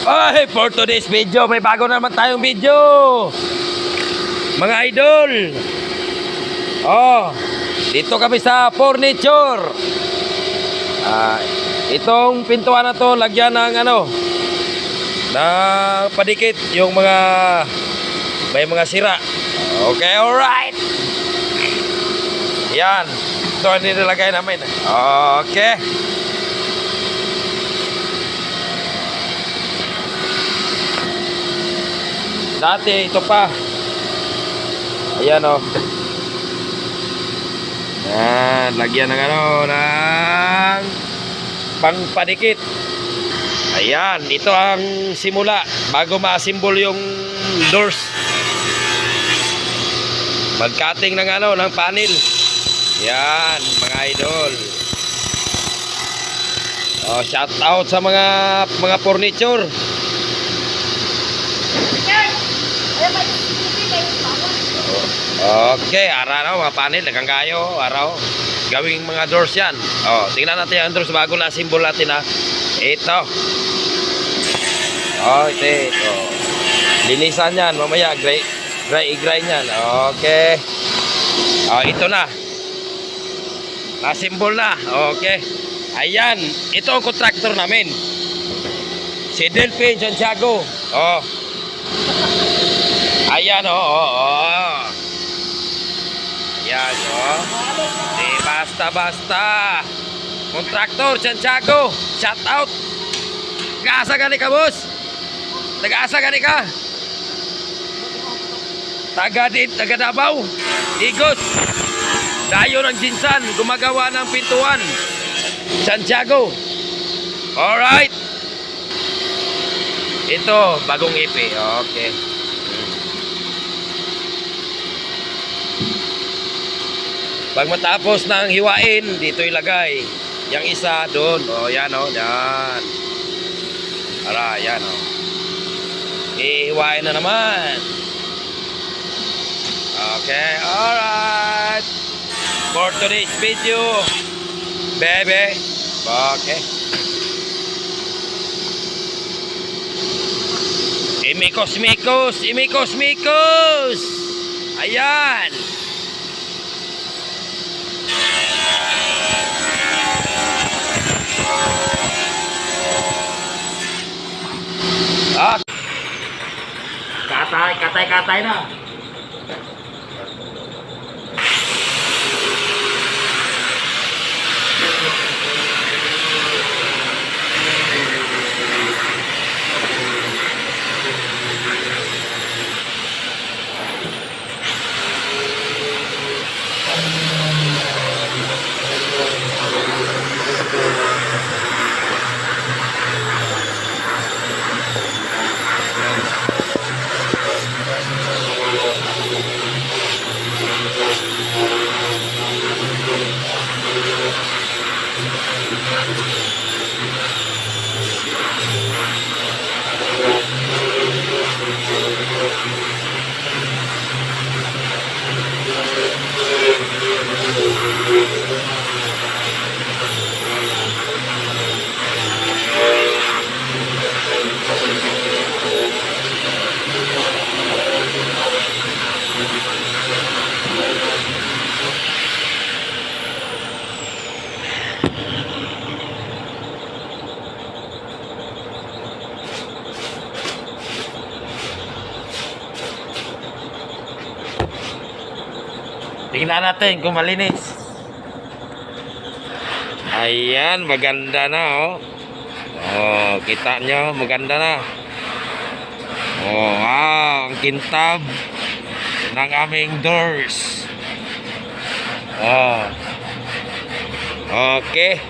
Ay, for today's video, may bago naman tayong video. Mga idol. Oh, dito kami sa furniture. Itong pintuan na to, lagyan ng na padikit yung may mga sira. Okay, alright. Yan. Ito ang nilagay namin. Okay. Dati ito pa. Ayan o. Yan, lagyan ng ng pangpadikit. Ayan, ito ang simula bago ma-assemble yung doors. Mag-cutting ng ng panel. Yan, mga idol. Oh, shout out sa mga furniture. Okay, araw mga panel, dagang kayo, araw. Gawing mga doors yan. Oh, tingnan natin ang doors bago na symbol natin ha. Ito. Oh, ito. Linisan yan, mamaya gray yan. Okay. Oh, ito na. Na-symbol na. Okay. Ayan, ito ang contractor namin. Si Delphine Santiago. Oh. Ayan, oh. Ayan, oh. Di basta-basta. Kontraktor, Santiago. Shout out. Nag-aasa gani ka, boss? Nag-aasa gani ka? Taga Davao. Igos. Dayo ng Jinsan. Gumagawa ng pintuan. Santiago. Alright. Ito, bagong ipi. Okay. Pag matapos ng hiwain, dito ilagay. Yang isa doon. Oh, yan oh, yan. Ara, yan oh. Ihiwain na naman. Okay, alright. For today's video, bebe. Okay. Imikos. Ayan. Katay na. Tingnan natin kung malinis. Ayan, maganda na oh. Oh, kita nyo, maganda na. Oh, wow, ang kintab ng aming doors. Oh. Okay.